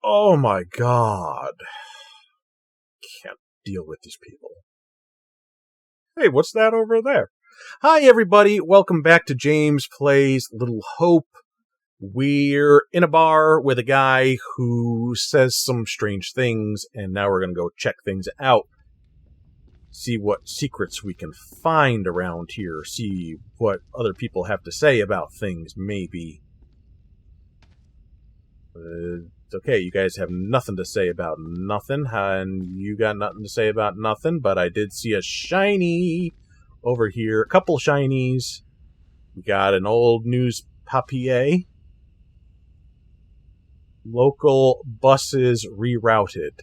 Oh my god. Can't deal with these people. Hey, what's that over there? Hi, everybody. Welcome back to James Plays Little Hope. We're in a bar with a guy who says some strange things, and now we're going to go check things out. See what secrets we can find around here. See what other people have to say about things, maybe. It's okay, you guys have nothing to say about nothing, and you got nothing to say about nothing, but I did see a shiny over here. A couple shinies. We got an old news papier. Local buses rerouted.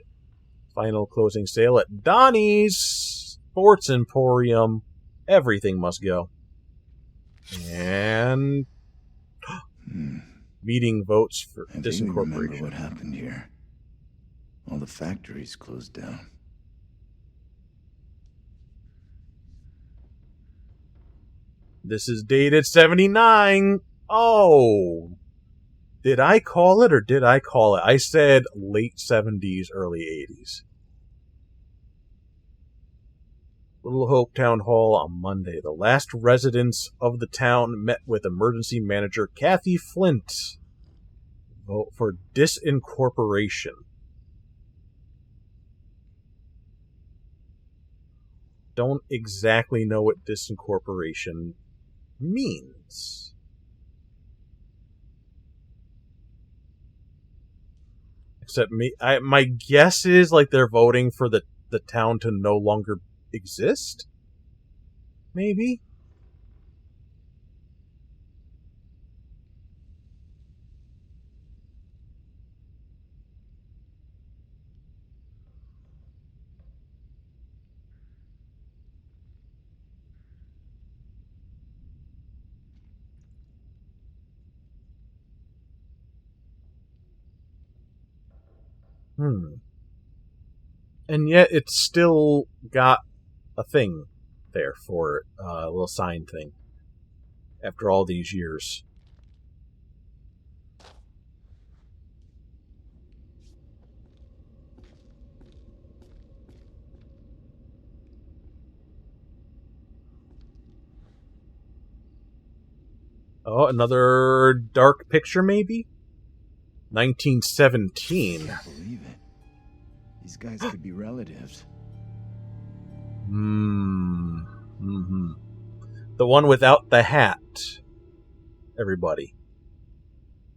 Final closing sale at Donnie's Sports Emporium. Everything must go. And meeting votes for disincorporation. Remember what happened here. All the factories closed down. This is dated 79. Oh. Did I call it or did I call it? I said late 70s, early 80s. Little Hope Town Hall on Monday. The last residents of the town met with emergency manager Kathy Flint. Vote for disincorporation. Don't exactly know what disincorporation means. Except my guess is like they're voting for the town to no longer exist? Maybe? And yet it's still got a thing there for it. A little sign thing. After all these years. Oh, another dark picture maybe? 1917. I can't believe it. These guys could be relatives. Mm-hmm. The one without the hat. Everybody.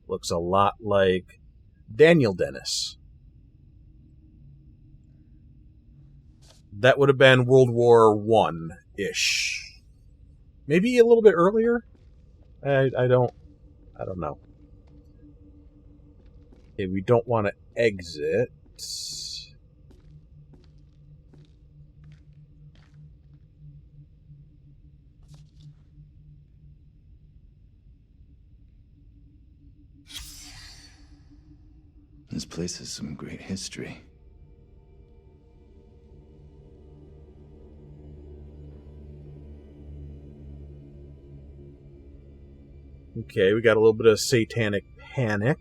Looks a lot like Daniel Dennis. That would have been World War I-ish. Maybe a little bit earlier? I don't know. Okay, we don't want to exit. This place has some great history. Okay, we got a little bit of satanic panic.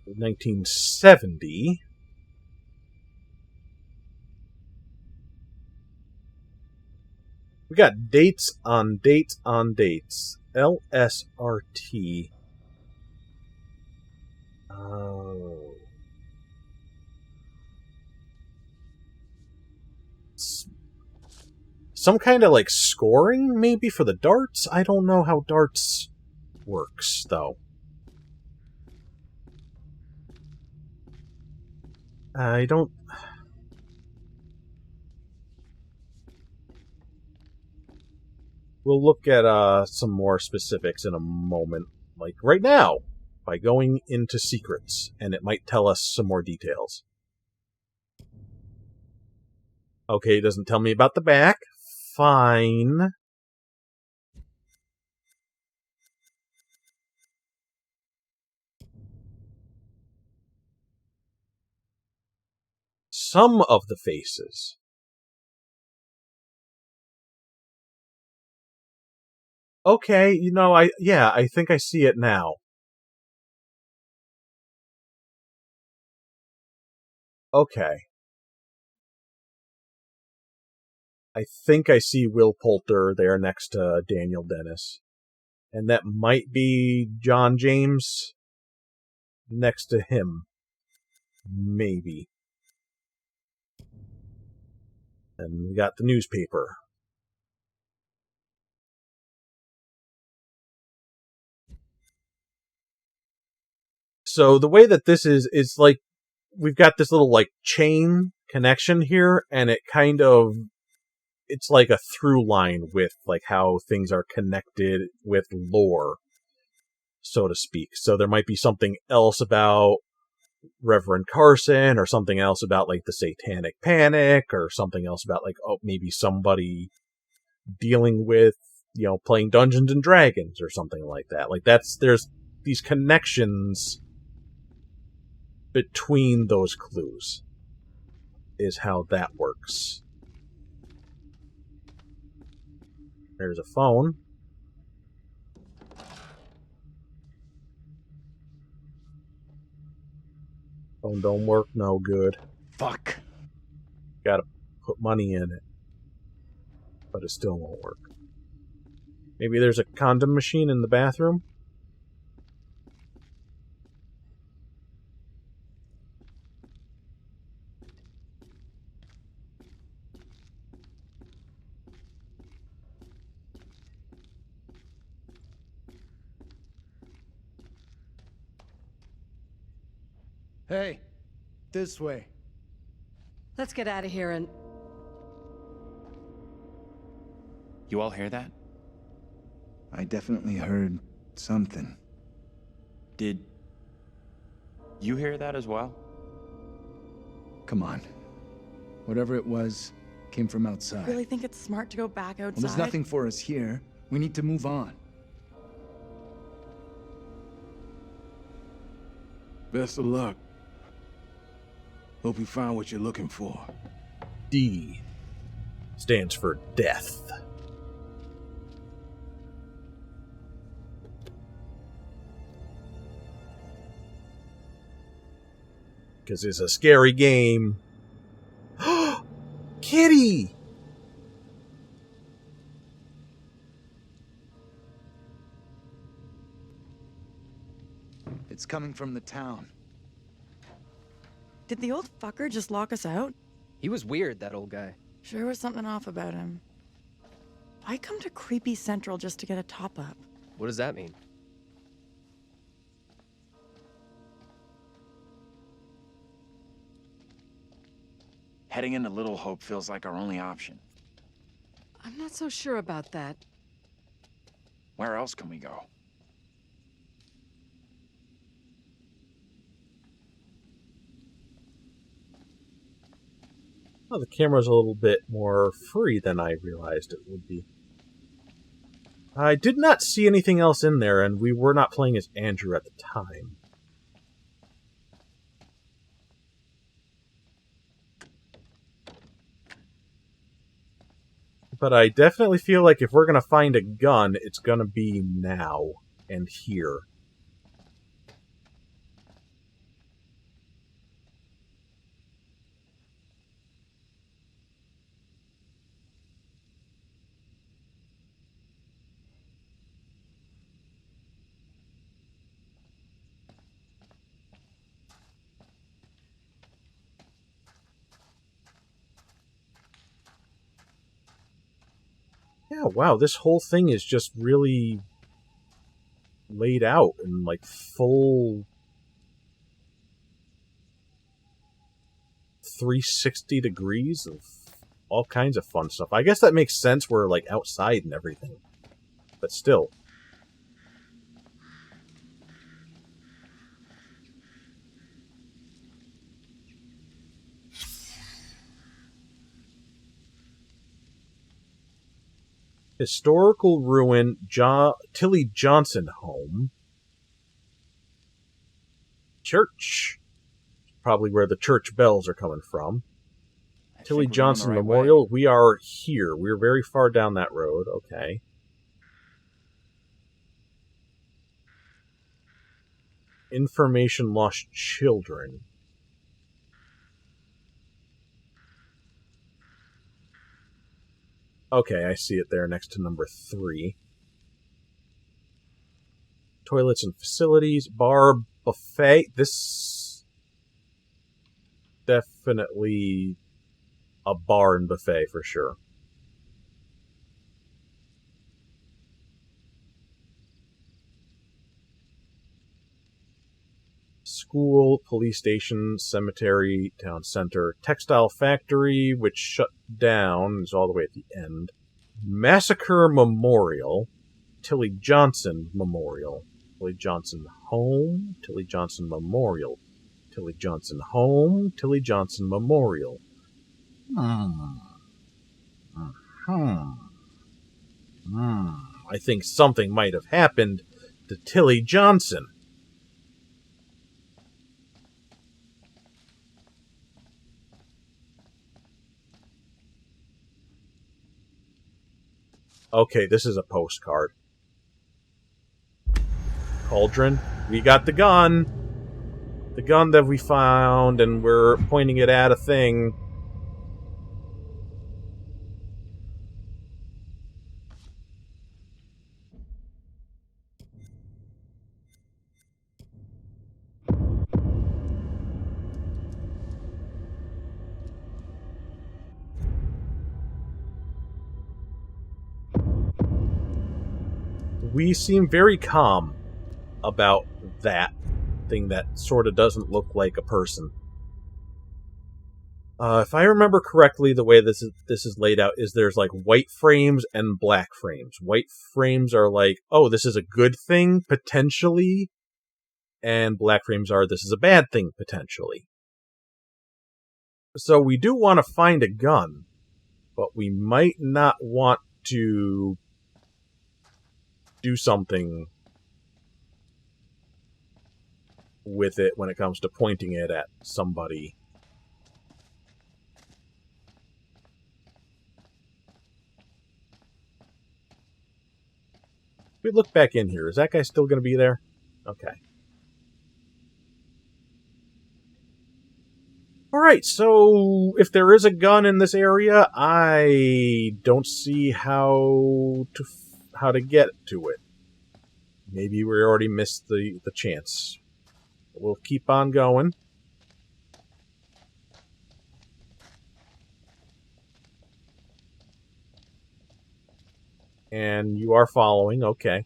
1970. We got dates on dates on dates. LSRT. Oh. Some kind of like scoring maybe for the darts? I don't know how darts works though. I don't... We'll look at some more specifics in a moment, like right now, by going into secrets, and it might tell us some more details. Okay, it doesn't tell me about the back. Fine. Some of the faces. Okay, I think I see it now. Okay. I think I see Will Poulter there next to Daniel Dennis. And that might be John James next to him. Maybe. And we got the newspaper. So the way that this is like, we've got this little like chain connection here, and it kind of, it's like a through line with like how things are connected with lore, so to speak. So there might be something else about Reverend Carson, or something else about like the Satanic Panic, or something else about like, oh, maybe somebody dealing with, playing Dungeons and Dragons or something like that. Like there's these connections between those clues is how that works. There's a phone. Phone don't work no good. Fuck. Gotta put money in it. But it still won't work. Maybe there's a condom machine in the bathroom? Hey, this way. Let's get out of here and... You all hear that? I definitely heard something. Did you hear that as well? Come on. Whatever it was, came from outside. Really think it's smart to go back outside? Well, there's nothing for us here. We need to move on. Best of luck. Hope you find what you're looking for. D stands for death. Because it's a scary game. Kitty! It's coming from the town. Did the old fucker just lock us out? He was weird, that old guy. Sure was something off about him. Why come to Creepy Central just to get a top-up? What does that mean? Heading into Little Hope feels like our only option. I'm not so sure about that. Where else can we go? Well, the camera's a little bit more free than I realized it would be. I did not see anything else in there, and we were not playing as Andrew at the time. But I definitely feel like if we're going to find a gun, it's going to be now and here. Yeah, wow, this whole thing is just really laid out in like full 360 degrees of all kinds of fun stuff. I guess that makes sense. We're like outside and everything, but still. Historical ruin, Tilly Johnson home. Church. Probably where the church bells are coming from. Tilly Johnson Memorial. We are here. We're very far down that road. Okay. Information lost children. Okay, I see it there next to number 3. Toilets and facilities, bar, buffet. This definitely a bar and buffet for sure. School, police station, cemetery, town center, textile factory, which shut down, is all the way at the end. Massacre Memorial, Tilly Johnson Memorial, Tilly Johnson Home, Tilly Johnson Memorial, Tilly Johnson Home, Tilly Johnson Memorial. I think something might have happened to Tilly Johnson. Okay, this is a postcard. Cauldron, we got the gun. The gun that we found, and we're pointing it at a thing. We seem very calm about that thing that sort of doesn't look like a person. If I remember correctly, the way this is laid out is there's like white frames and black frames. White frames are like, oh, this is a good thing, potentially. And black frames are, this is a bad thing, potentially. So we do want to find a gun, but we might not want to do something with it when it comes to pointing it at somebody. If we look back in here, is that guy still going to be there? Okay. Alright, so if there is a gun in this area, I don't see how to get to it. Maybe we already missed the chance. We'll keep on going. And you are following, okay.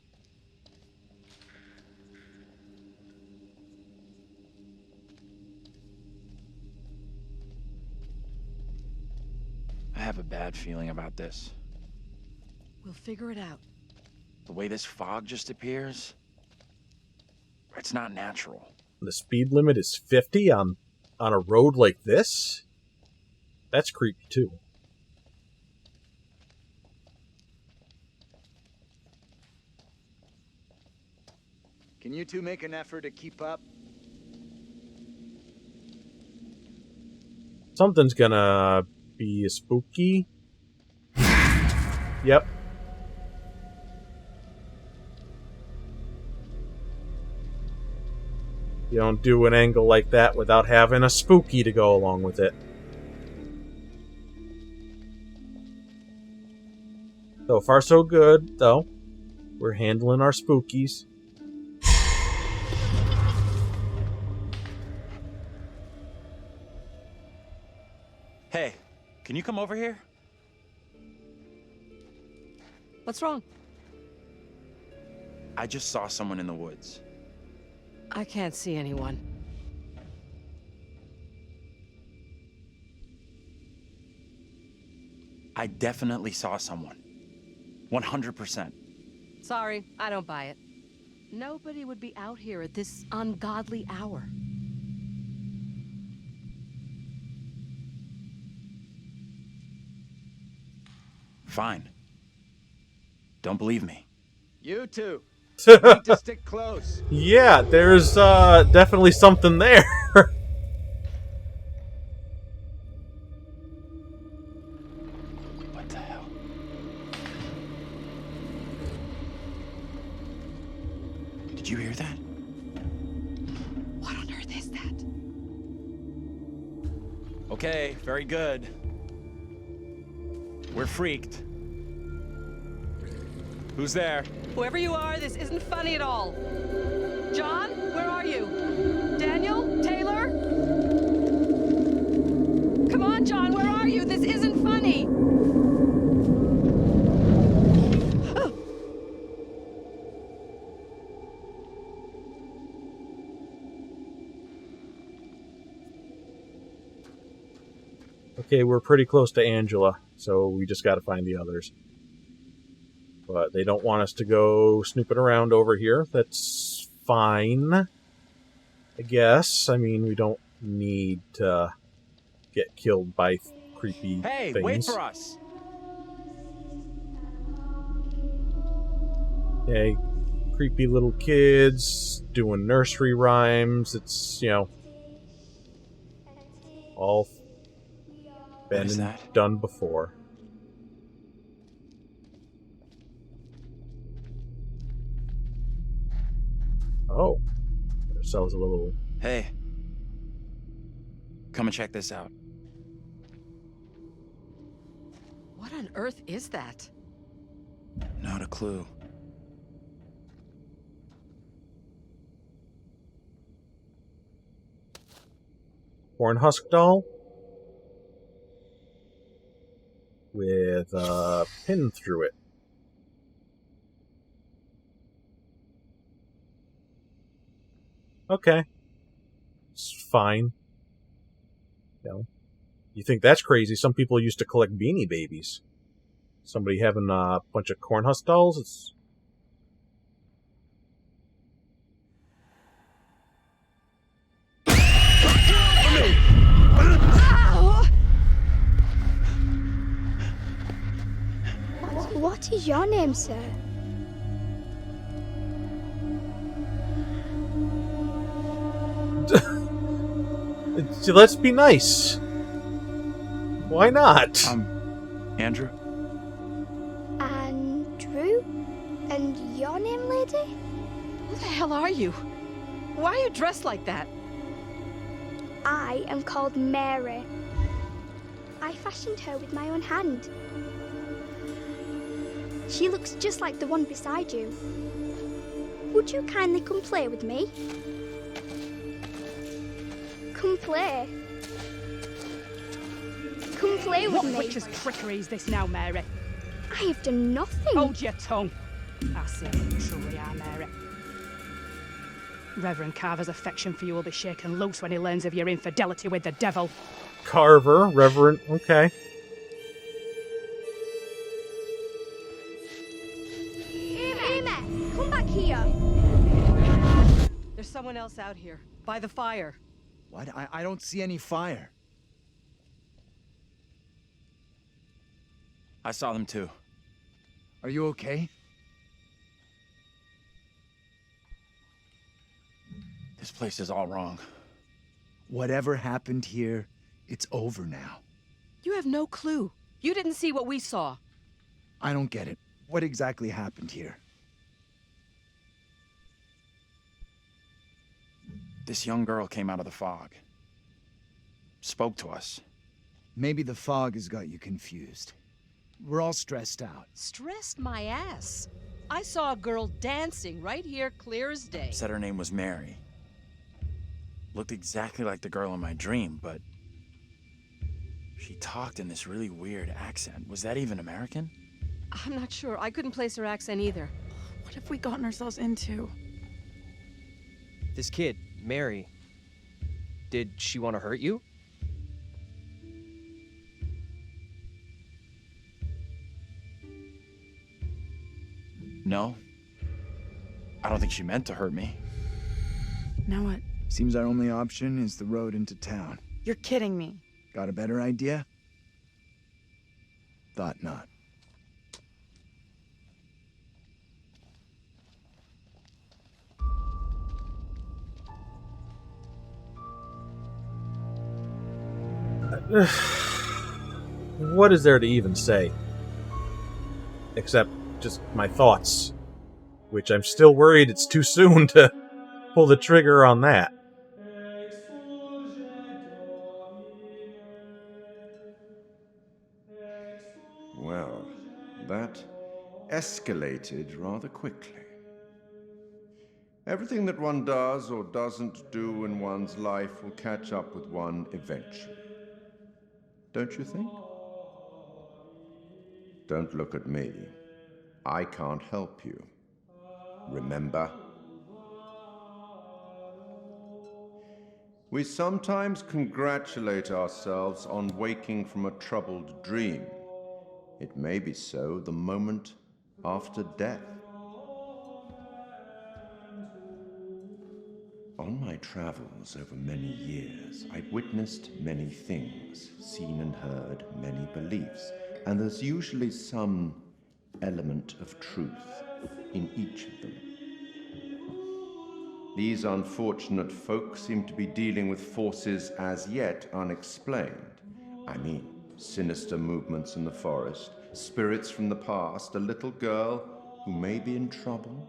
I have a bad feeling about this. We'll figure it out. The way this fog just appears, it's not natural. The speed limit is 50 on a road like this? That's creepy too. Can you two make an effort to keep up? Something's gonna be spooky. Yep. You don't do an angle like that without having a spooky to go along with it. So far so good, though. We're handling our spookies. Hey, can you come over here? What's wrong? I just saw someone in the woods. I can't see anyone. I definitely saw someone. 100%. Sorry, I don't buy it. Nobody would be out here at this ungodly hour. Fine. Don't believe me. You two need to stick close. Yeah, there's definitely something there. What the hell? Did you hear that? What on earth is that? Okay, very good. We're freaked. Who's there? Whoever you are, this isn't funny at all. John, where are you? Daniel? Taylor? Come on, John, where are you? This isn't funny. Okay, we're pretty close to Angela, so we just got to find the others. But they don't want us to go snooping around over here. That's fine, I guess. I mean, we don't need to get killed by creepy Hey, things. wait for us! Okay, creepy little kids doing nursery rhymes. It's, all been is and that? done before. Oh, got ourselves a little. Hey. Come and check this out. What on earth is that? Not a clue. Corn husk doll with a pin through it. Okay. It's fine. You think that's crazy? Some people used to collect Beanie Babies. Somebody having a bunch of corn husk dolls? It's... What is your name, sir? Let's be nice. Why not? Andrew? Andrew? And your name, lady? Who the hell are you? Why are you dressed like that? I am called Mary. I fashioned her with my own hand. She looks just like the one beside you. Would you kindly come play with me? Come play. Come play with me. What witch's trickery is this now, Mary? I have done nothing. Hold your tongue. I see how you truly are, Mary. Reverend Carver's affection for you will be shaken loose when he learns of your infidelity with the devil. Carver, Reverend, okay. Amy, come back here. There's someone else out here, by the fire. What? I don't see any fire. I saw them too. Are you okay? This place is all wrong. Whatever happened here, it's over now. You have no clue. You didn't see what we saw. I don't get it. What exactly happened here? This young girl came out of the fog. Spoke to us. Maybe the fog has got you confused. We're all stressed out. Stressed my ass. I saw a girl dancing right here, clear as day. Said her name was Mary. Looked exactly like the girl in my dream, but she talked in this really weird accent. Was that even American? I'm not sure. I couldn't place her accent either. What have we gotten ourselves into? This kid, Mary, did she want to hurt you? No. I don't think she meant to hurt me. Now what? Seems our only option is the road into town. You're kidding me. Got a better idea? Thought not. What is there to even say? Except just my thoughts. Which I'm still worried it's too soon to pull the trigger on that. Well, that escalated rather quickly. Everything that one does or doesn't do in one's life will catch up with one eventually. Don't you think? Don't look at me. I can't help you. Remember? We sometimes congratulate ourselves on waking from a troubled dream. It may be so the moment after death. On my travels over many years, I've witnessed many things, seen and heard many beliefs, and there's usually some element of truth in each of them. These unfortunate folk seem to be dealing with forces as yet unexplained. I mean, sinister movements in the forest, spirits from the past, a little girl who may be in trouble.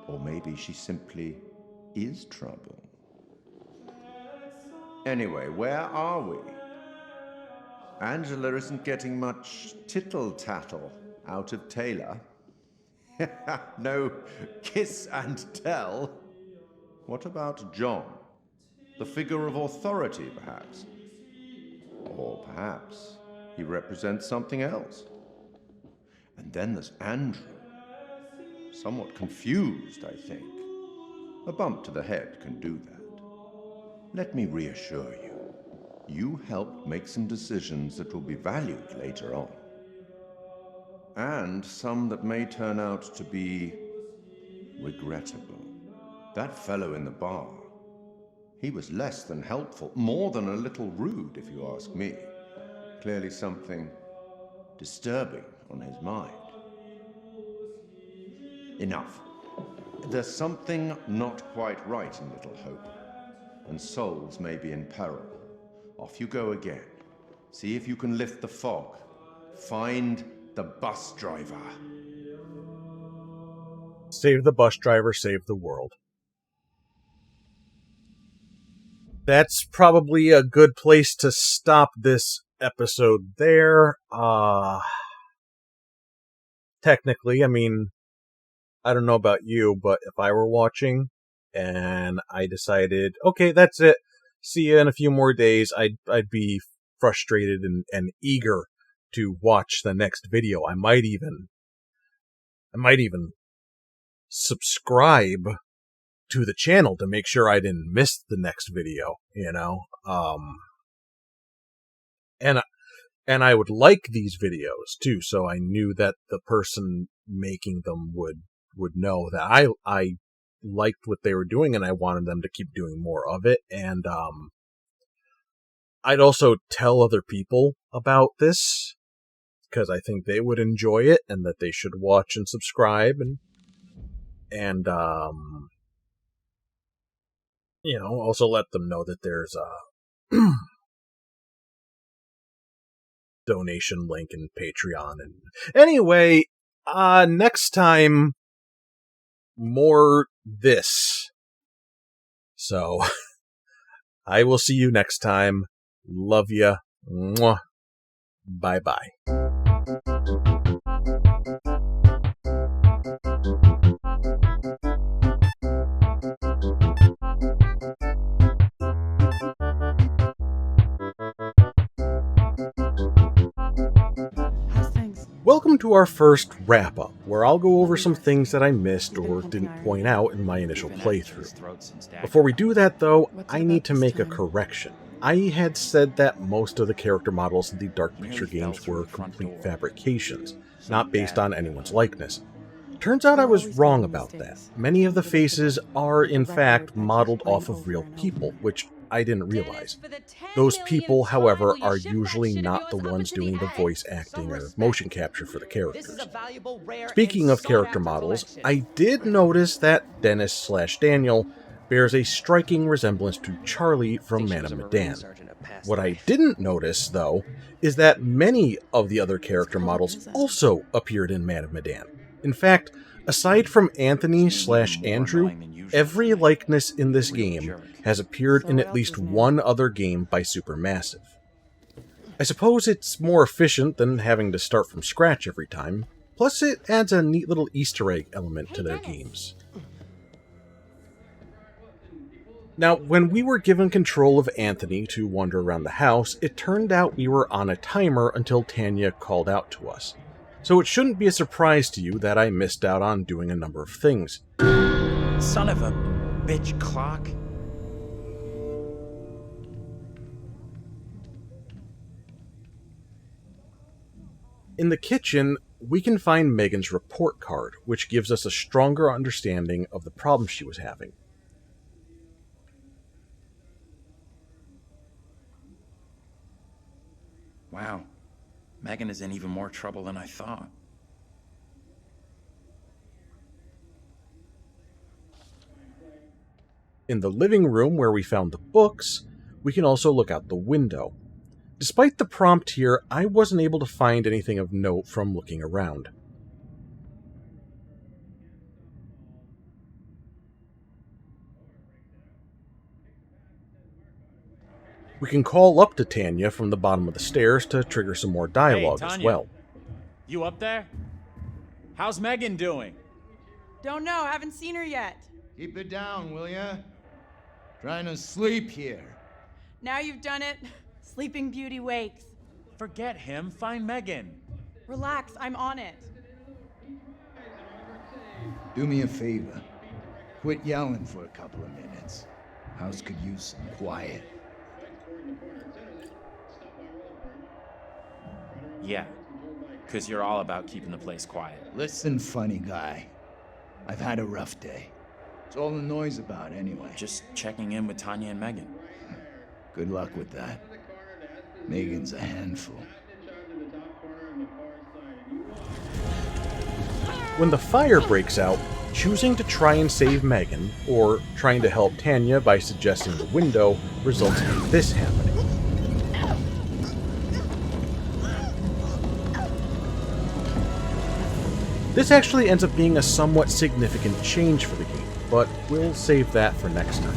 Or maybe she simply is trouble. Anyway, where are we? Angela isn't getting much tittle-tattle out of Taylor. No kiss and tell. What about John? The figure of authority, perhaps? Or perhaps he represents something else. And then there's Andrew. Somewhat confused, I think. A bump to the head can do that. Let me reassure you. You helped make some decisions that will be valued later on. And some that may turn out to be regrettable. That fellow in the bar, he was less than helpful, more than a little rude, if you ask me. Clearly something disturbing on his mind. Enough. There's something not quite right in Little Hope, and souls may be in peril. Off you go again. See if you can lift the fog. Find the bus driver. Save the bus driver, save the world. That's probably a good place to stop this episode there. Technically, I mean, I don't know about you, but if I were watching and I decided, okay, that's it, see you in a few more days, I'd be frustrated and eager to watch the next video. I might even subscribe to the channel to make sure I didn't miss the next video, you know? And I would like these videos too, so I knew that the person making them would know that I liked what they were doing and I wanted them to keep doing more of it. And I'd also tell other people about this because I think they would enjoy it and that they should watch and subscribe and you know, also let them know that there's a donation link in Patreon. And anyway, next time, more this. So, I will see you next time. Love ya. Mwah. Bye-bye. Welcome to our first wrap-up, where I'll go over some things that I missed or didn't point out in my initial playthrough. Before we do that, though, I need to make a correction. I had said that most of the character models in the Dark Picture games were complete fabrications, not based on anyone's likeness. Turns out I was wrong about that. Many of the faces are, in fact, modeled off of real people, which I didn't realize. Those people, however, are usually not the ones doing the voice acting or motion capture for the characters. Speaking of character models, I did notice that Dennis/Daniel bears a striking resemblance to Charlie from Man of Medan. What I didn't notice, though, is that many of the other character models also appeared in Man of Medan. In fact, aside from Anthony/Andrew, every likeness in this game has appeared in at least one other game by Supermassive. I suppose it's more efficient than having to start from scratch every time, plus it adds a neat little Easter egg element to their games. Now, when we were given control of Anthony to wander around the house, it turned out we were on a timer until Tanya called out to us. So it shouldn't be a surprise to you that I missed out on doing a number of things. Son of a bitch clock. In the kitchen, we can find Megan's report card, which gives us a stronger understanding of the problem she was having. Wow. Megan is in even more trouble than I thought. In the living room where we found the books, we can also look out the window. Despite the prompt here, I wasn't able to find anything of note from looking around. We can call up to Tanya from the bottom of the stairs to trigger some more dialogue Hey, as Tanya. well. You up there? How's Megan doing? Don't know, haven't seen her yet. Keep it down, will ya? Trying to sleep here. Now you've done it. Sleeping Beauty wakes. Forget him. Find Megan. Relax, I'm on it. Do me a favor. Quit yelling for a couple of minutes. House could use some quiet. Yeah, because you're all about keeping the place quiet. Listen, funny guy. I've had a rough day. What's all the noise about, anyway? Just checking in with Tanya and Megan. Good luck with that. Megan's a handful. When the fire breaks out, choosing to try and save Megan, or trying to help Tanya by suggesting the window, results in this happening. This actually ends up being a somewhat significant change for the game, but we'll save that for next time.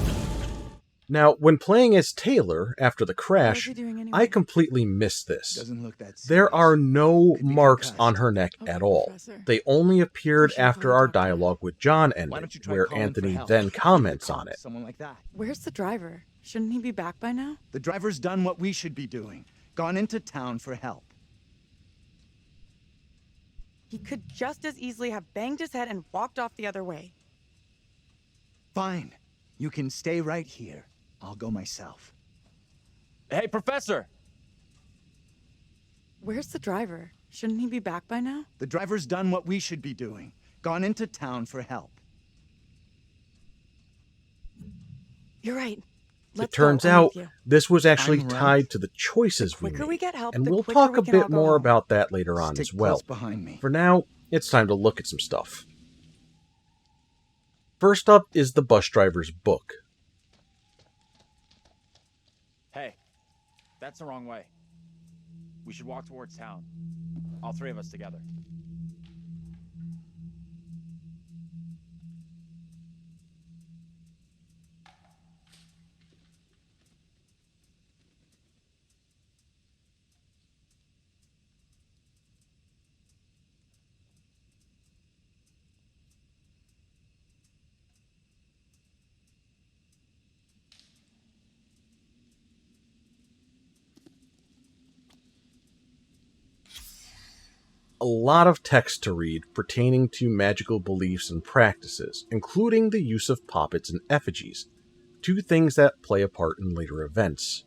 Now, when playing as Taylor after the crash, I completely missed this. Doesn't look that serious. There are no Could be marks concussed. on her neck Okay, at all. Professor. They only appeared We should after call our the doctor. dialogue with John Why ended, don't you try where calling for Anthony help? then comments on it. Someone like that. Where's the driver? Shouldn't he be back by now? The driver's done what we should be doing. Gone into town for help. He could just as easily have banged his head and walked off the other way. Fine. You can stay right here. I'll go myself. Hey, Professor! Where's the driver? Shouldn't he be back by now? The driver's done what we should be doing. Gone into town for help. You're right. It Let's turns go. I'm out with you. this was actually I'm right. tied to the choices The we quicker made, we get help, and the we'll quicker talk we a can all bit go more home. about that later on Stick as well. close behind me. For now, it's time to look at some stuff. First up is the bus driver's book. Hey, that's the wrong way. We should walk towards town. All three of us together. A lot of text to read pertaining to magical beliefs and practices, including the use of poppets and effigies, two things that play a part in later events.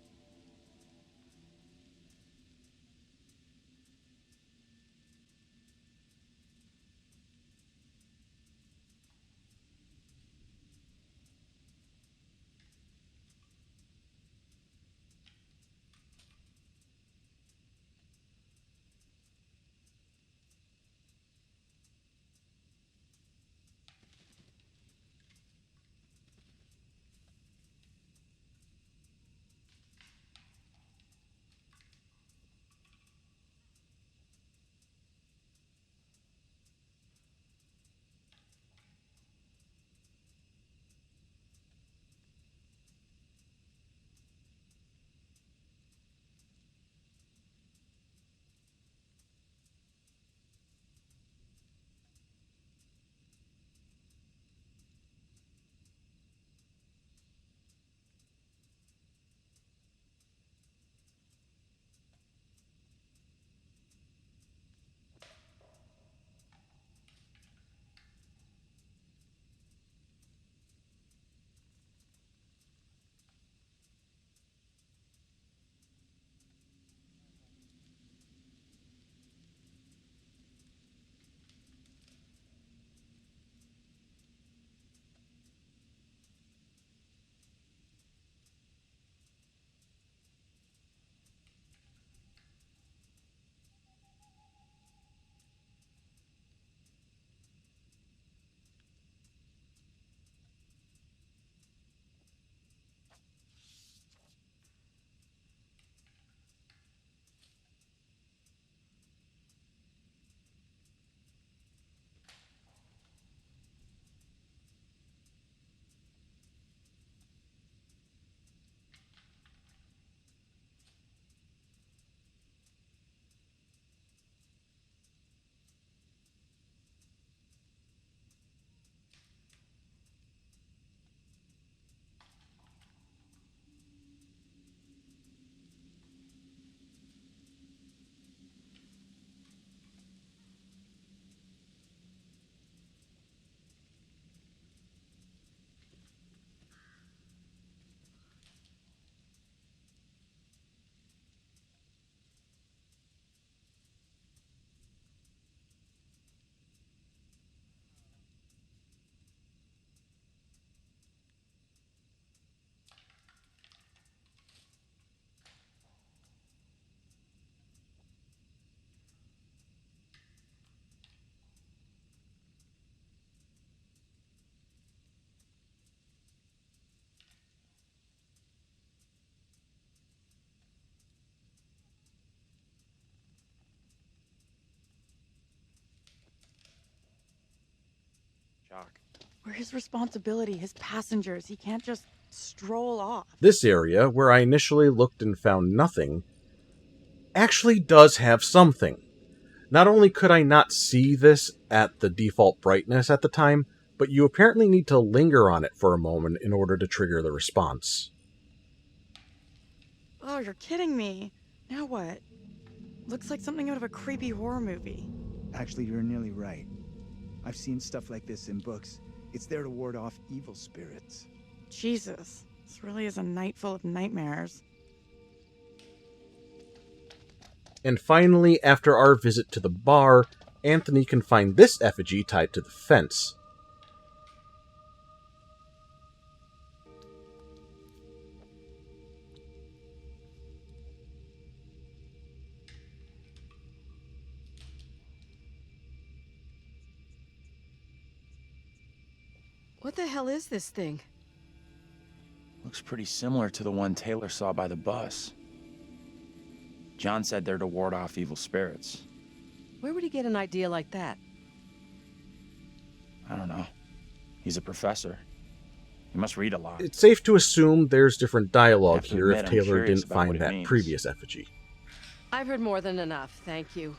Shock. We're his responsibility, his passengers. He can't just stroll off. This area, where I initially looked and found nothing, actually does have something. Not only could I not see this at the default brightness at the time, but you apparently need to linger on it for a moment in order to trigger the response. Oh, you're kidding me. Now what? Looks like something out of a creepy horror movie. Actually, you're nearly right. I've seen stuff like this in books. It's there to ward off evil spirits. Jesus, this really is a night full of nightmares. And finally, after our visit to the bar, Anthony can find this effigy tied to the fence. What the hell is this thing? Looks pretty similar to the one Taylor saw by the bus. John said they're to ward off evil spirits. Where would he get an idea like that? I don't know. He's a professor. He must read a lot. It's safe to assume there's different dialogue Have to here if admit, I'm Taylor curious didn't about what find it that means. previous effigy. I've heard more than enough, thank you.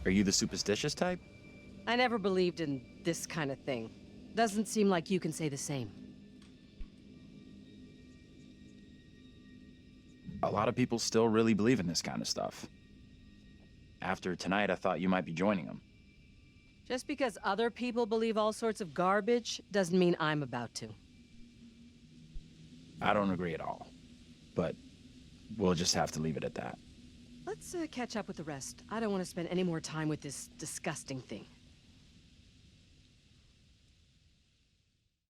Are you the superstitious type? I never believed in this kind of thing. Doesn't seem like you can say the same. A lot of people still really believe in this kind of stuff. After tonight, I thought you might be joining them. Just because other people believe all sorts of garbage doesn't mean I'm about to. I don't agree at all. But we'll just have to leave it at that. Let's catch up with the rest. I don't want to spend any more time with this disgusting thing.